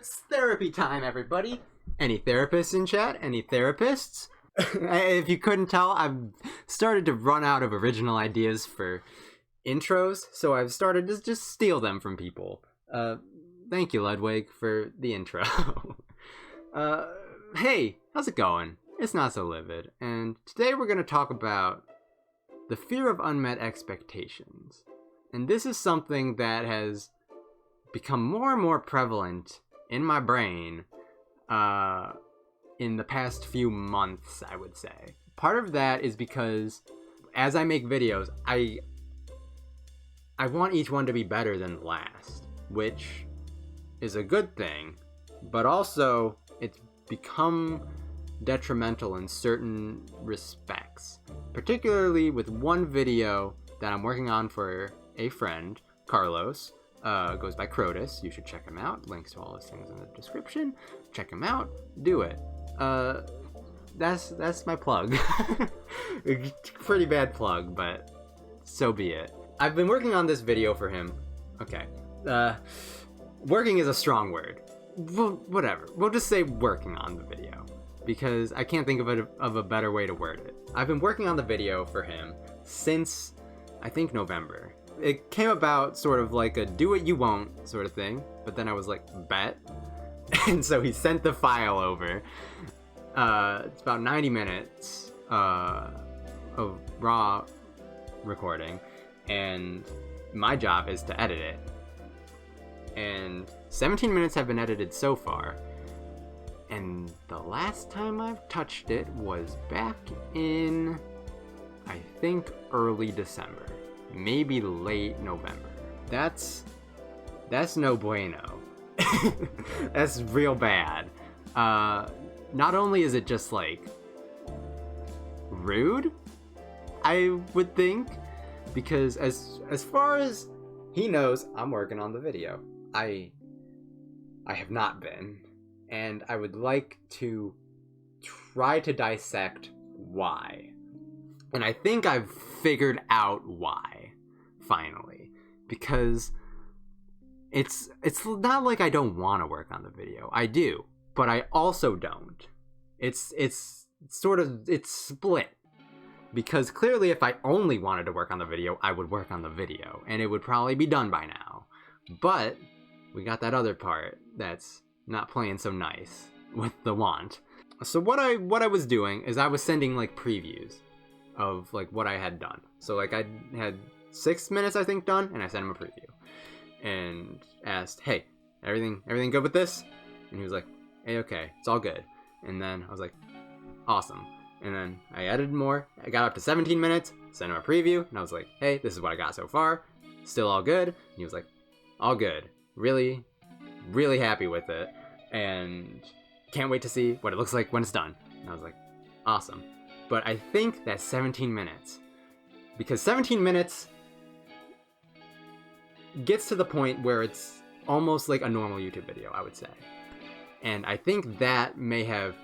It's therapy time, everybody. Any therapists in chat? Any therapists? If you couldn't tell, I've started to run out of original ideas for intros, so I've started to just steal them from people. Thank you, Ludwig, for the intro. Hey, how's it going? It's Not So Livid, and today we're going to talk about the fear of unmet expectations. And this is something that has become more and more prevalent in my brain in the past few months, I would say. Part of that is because as I make videos, I want each one to be better than the last, which is a good thing, but also it's become detrimental in certain respects, particularly with one video that I'm working on for a friend, Carlos. Goes by Crotus. You should check him out. Links to all his things in the description. Check him out. Do it. That's my plug. Pretty bad plug, but so be it. I've been working on this video for him. Okay. Working is a strong word. Well, whatever. We'll just say working on the video, because I can't think of a better way to word it. I've been working on the video for him since, I think, November. It came about sort of like a do what you won't sort of thing, but then I was like, bet. And so he sent the file over. It's about 90 minutes of raw recording, and my job is to edit it. And 17 minutes have been edited so far, and the last time I've touched it was back in, I think, early December. Maybe late November. That's no bueno. That's real bad. Not only is it just like rude, I would think, because as far as he knows, I'm working on the video. I have not been, and I would like to try to dissect why. And I think I've figured out why, finally, because it's not like I don't want to work on the video. I do, but I also don't. It's split, because clearly if I only wanted to work on the video, I would work on the video, and it would probably be done by now. But we got that other part that's not playing so nice with the want. So what I was doing is I was sending like previews of like what I had done. So like I had 6 minutes I think done, and I sent him a preview and asked, hey, everything good with this? And he was like, hey, okay, it's all good. And then I was like, awesome. And then I edited more. I got up to 17 minutes, sent him a preview, and I was like, hey, this is what I got so far. Still all good? And he was like, all good. Really, really happy with it, and can't wait to see what it looks like when it's done. And I was like, awesome. But I think that's 17 minutes. Because 17 minutes gets to the point where it's almost like a normal YouTube video, I would say. And I think that may have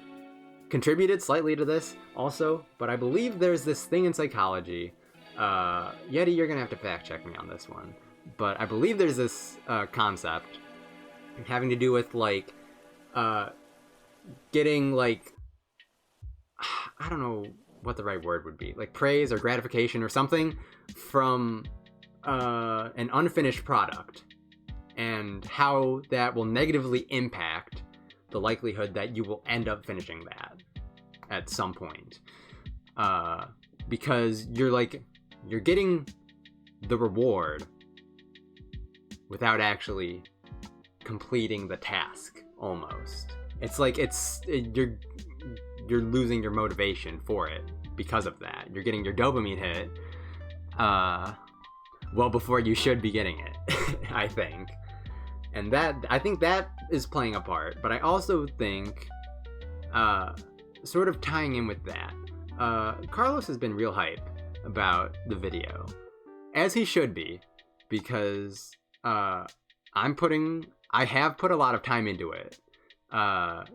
contributed slightly to this also, but I believe there's this thing in psychology. Yeti, you're going to have to fact check me on this one. But I believe there's this concept having to do with like getting like, I don't know what the right word would be, like praise or gratification or something from an unfinished product, and how that will negatively impact the likelihood that you will end up finishing that at some point, because you're getting the reward without actually completing the task. Almost, it's like you're losing your motivation for it because of that. You're getting your dopamine hit well before you should be getting it. I think, and I think that is playing a part. But I also think, sort of tying in with that, Carlos has been real hype about the video, as he should be, because I have put a lot of time into it.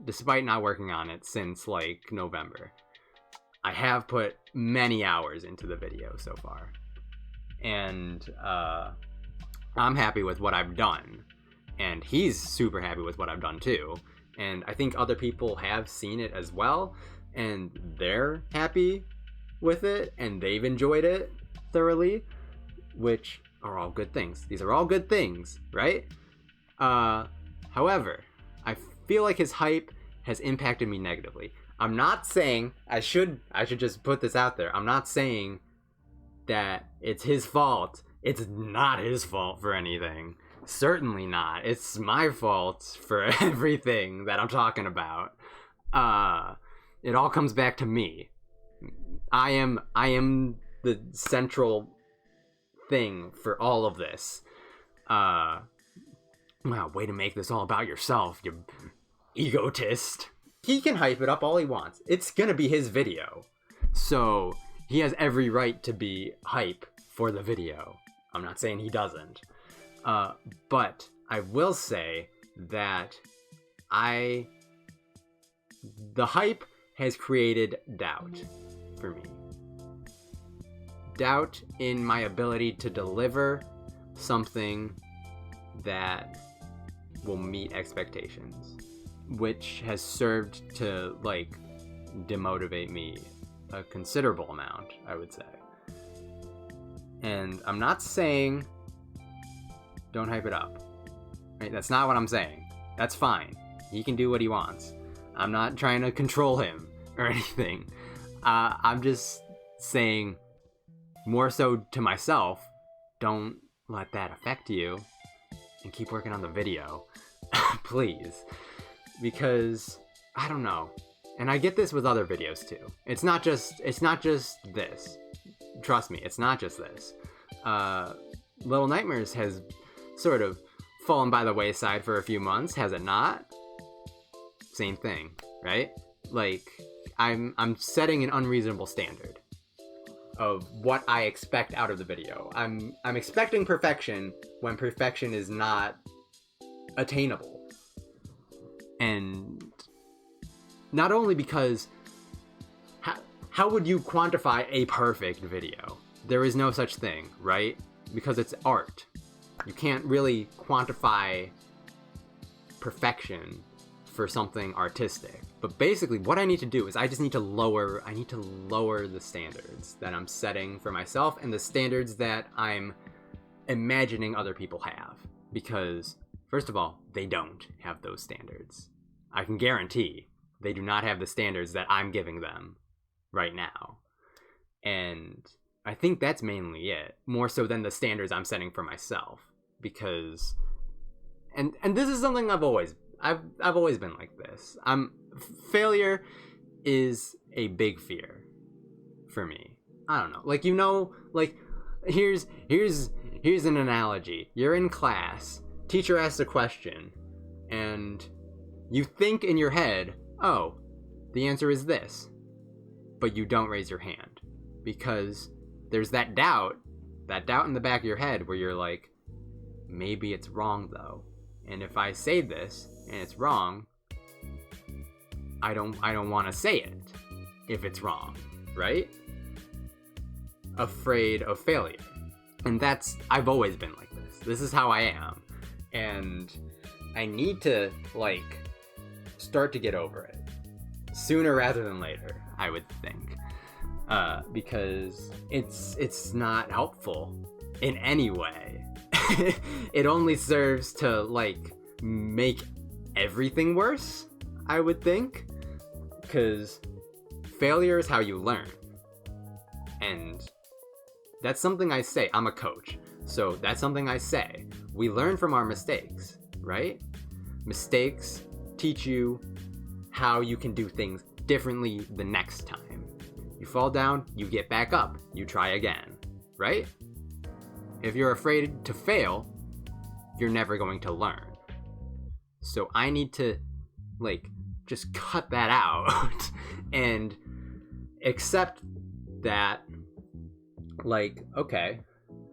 Despite not working on it since like November, I have put many hours into the video so far, and I'm happy with what I've done. and he's super happy with what I've done too. And I think other people have seen it as well, and they're happy with it, and they've enjoyed it thoroughly, which are all good things. These are all good things, right? However, I feel like his hype has impacted me negatively. I'm not saying, I should just put this out there. I'm not saying that it's his fault. It's not his fault for anything. Certainly not. It's my fault for everything that I'm talking about. It all comes back to me. I am the central thing for all of this. Wow, way to make this all about yourself, you egotist. He can hype it up all he wants. It's gonna be his video. So he has every right to be hype for the video. I'm not saying he doesn't. But I will say that the hype has created doubt for me. Doubt in my ability to deliver something that will meet expectations, which has served to, like, demotivate me a considerable amount, I would say. And I'm not saying don't hype it up, right? That's not what I'm saying. That's fine. He can do what he wants. I'm not trying to control him or anything. I'm just saying, more so to myself, don't let that affect you, and keep working on the video, please. Because I don't know, and I get this with other videos too. It's not just this. Trust me, it's not just this. Little Nightmares has sort of fallen by the wayside for a few months, has it not? Same thing, right? Like, I'm setting an unreasonable standard of what I expect out of the video. I'm expecting perfection when perfection is not attainable. And not only because how would you quantify a perfect video? There is no such thing, right? Because it's art. You can't really quantify perfection for something artistic. But basically what I need to do is I need to lower the standards that I'm setting for myself and the standards that I'm imagining other people have. Because, first of all, they don't have those standards. I can guarantee they do not have the standards that I'm giving them right now. And I think that's mainly it, more so than the standards I'm setting for myself. Because, and this is something I've always been like this. Failure is a big fear for me. I don't know. Like, you know, like, here's an analogy. You're in class, teacher asks a question, and you think in your head, oh, the answer is this. But you don't raise your hand. Because there's that doubt in the back of your head where you're like, maybe it's wrong though. And if I say this and it's wrong, I don't want to say it if it's wrong, right? Afraid of failure. And I've always been like this. This is how I am. And I need to, like, start to get over it. Sooner rather than later, I would think. Because it's not helpful in any way. It only serves to, like, make everything worse, I would think. Because failure is how you learn. And that's something I say. I'm a coach, so that's something I say. We learn from our mistakes, right? Mistakes teach you how you can do things differently the next time. You fall down, you get back up, you try again, right? If you're afraid to fail, you're never going to learn. So I need to, like, just cut that out and accept that, like, okay,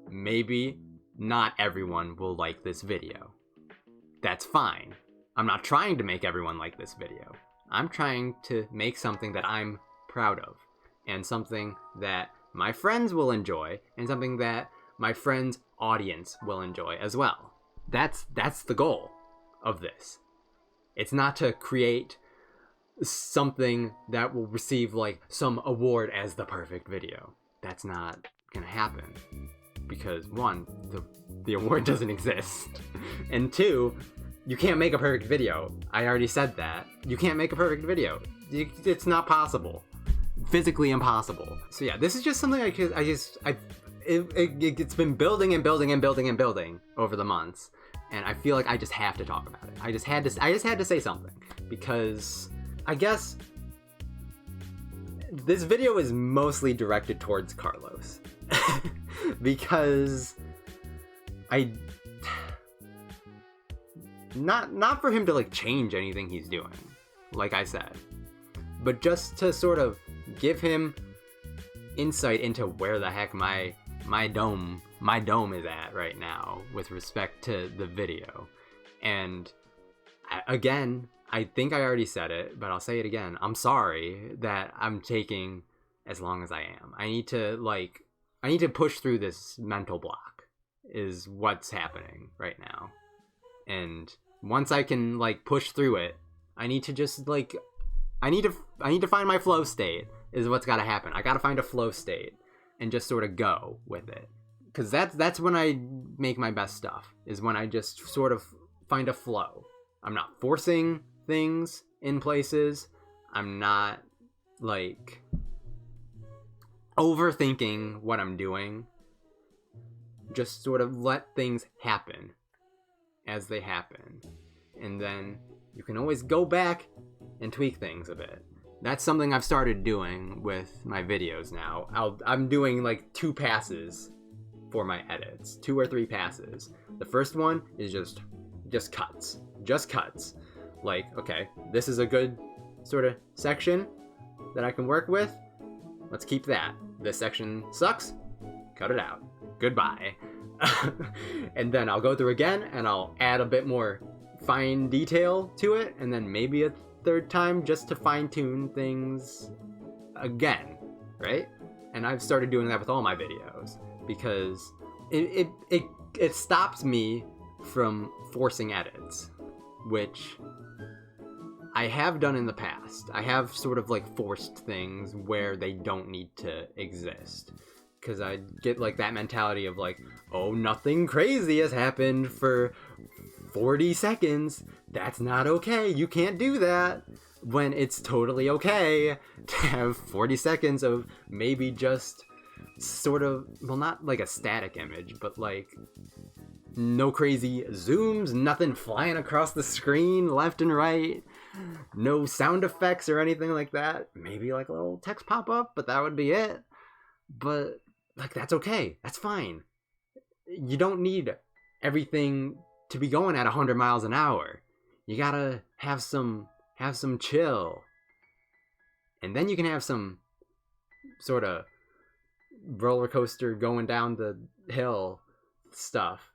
maybe not everyone will like this video. That's fine. I'm not trying to make everyone like this video. I'm trying to make something that I'm proud of, and something that my friends will enjoy, and something that my friends' audience will enjoy as well. That's the goal. of this. It's not to create something that will receive like some award as the perfect video. That's not gonna happen, because one, the award doesn't exist, and two, you can't make a perfect video. I already said that. You can't make a perfect video. It's not possible. Physically impossible. So yeah, this is just something it's been building and building and building and building over the months, and I feel like I just have to talk about it. I just had to say something, because I guess this video is mostly directed towards Carlos. Because not for him to like change anything he's doing, like I said, but just to sort of give him insight into where the heck my dome is at right now with respect to the video. And again, I think I already said it, but I'll say it again. I'm sorry that I'm taking as long as I am. I need to push through this mental block is what's happening right now. And once I can like push through it, I need to just like I need to find my flow state is what's got to happen. I got to find a flow state and just sort of go with it. Cuz that's when I make my best stuff, is when I just sort of find a flow. I'm not forcing things in places. I'm not like overthinking what I'm doing. Just sort of let things happen as they happen. And then you can always go back and tweak things a bit. That's something I've started doing with my videos now. I'm doing like 2 passes for my edits. 2 or 3 passes. The first one is just cuts. Just cuts. Like, okay, this is a good sort of section that I can work with. Let's keep that. This section sucks. Cut it out. Goodbye. And then I'll go through again and I'll add a bit more fine detail to it, and then maybe a 3rd time just to fine tune things again, right? And I've started doing that with all my videos, because it stops me from forcing edits, which I have done in the past. I have sort of like forced things where they don't need to exist, because I get like that mentality of like, oh, nothing crazy has happened for 40 seconds. That's not okay. You can't do that. When it's totally okay to have 40 seconds of maybe just sort of, well, not like a static image, but like no crazy zooms, nothing flying across the screen left and right, no sound effects or anything like that. Maybe like a little text pop up, but that would be it. But like, that's okay. That's fine. You don't need everything to be going at 100 miles an hour. You gotta have some chill. And then you can have some sort of roller coaster going down the hill stuff.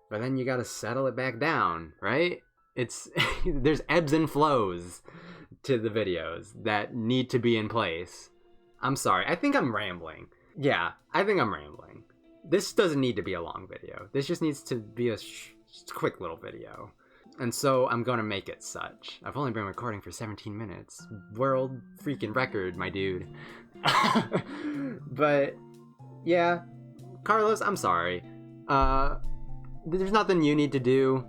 But then you gotta settle it back down, right? It's there's ebbs and flows to the videos that need to be in place. I'm sorry. I think I'm rambling. Yeah, I think I'm rambling. This doesn't need to be a long video. This just needs to be a quick little video. And so I'm gonna make it such. I've only been recording for 17 minutes. World freaking record, my dude. But yeah, Carlos, I'm sorry. There's nothing you need to do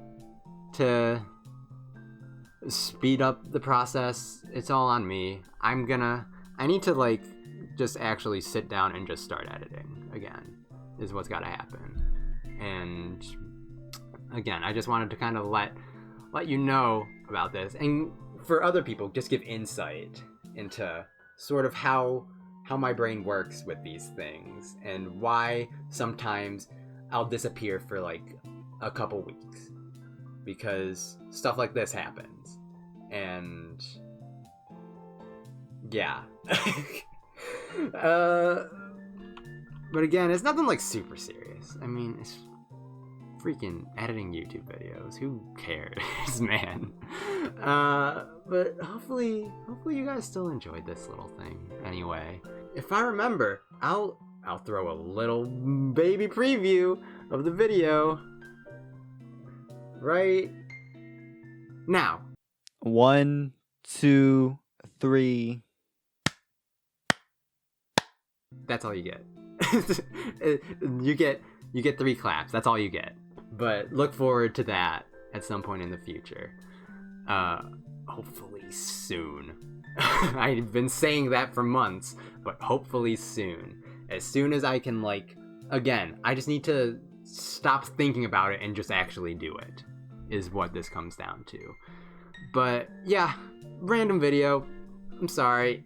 to speed up the process. It's all on me. I need to like just actually sit down and just start editing again is what's got to happen. And again, I just wanted to kind of let you know about this, and for other people, just give insight into sort of how my brain works with these things, and why sometimes I'll disappear for like a couple weeks, because stuff like this happens. And yeah. But again, it's nothing like super serious. I mean, it's freaking editing YouTube videos. Who cares, man? But hopefully you guys still enjoyed this little thing. Anyway, if I remember, I'll throw a little baby preview of the video right Now. 1, 2, 3. That's all you get. you get 3 claps. That's all you get. But look forward to that at some point in the future. Hopefully soon. I've been saying that for months, but hopefully soon. As soon as I can, again, I just need to stop thinking about it and just actually do it, is what this comes down to. But yeah, random video. I'm sorry.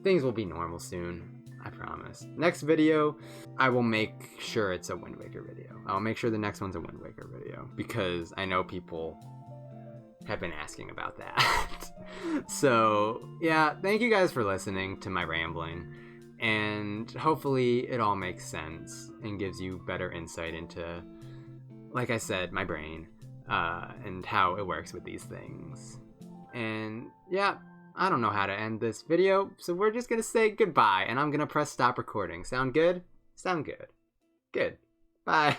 Things will be normal soon. I promise. Next video, I will make sure it's a Wind Waker video. I'll make sure the next one's a Wind Waker video, because I know people have been asking about that. So, yeah, thank you guys for listening to my rambling, and hopefully it all makes sense and gives you better insight into, like I said, my brain, and how it works with these things. And, yeah, I don't know how to end this video, so we're just gonna say goodbye, and I'm gonna press stop recording. Sound good? Sound good. Good. Bye.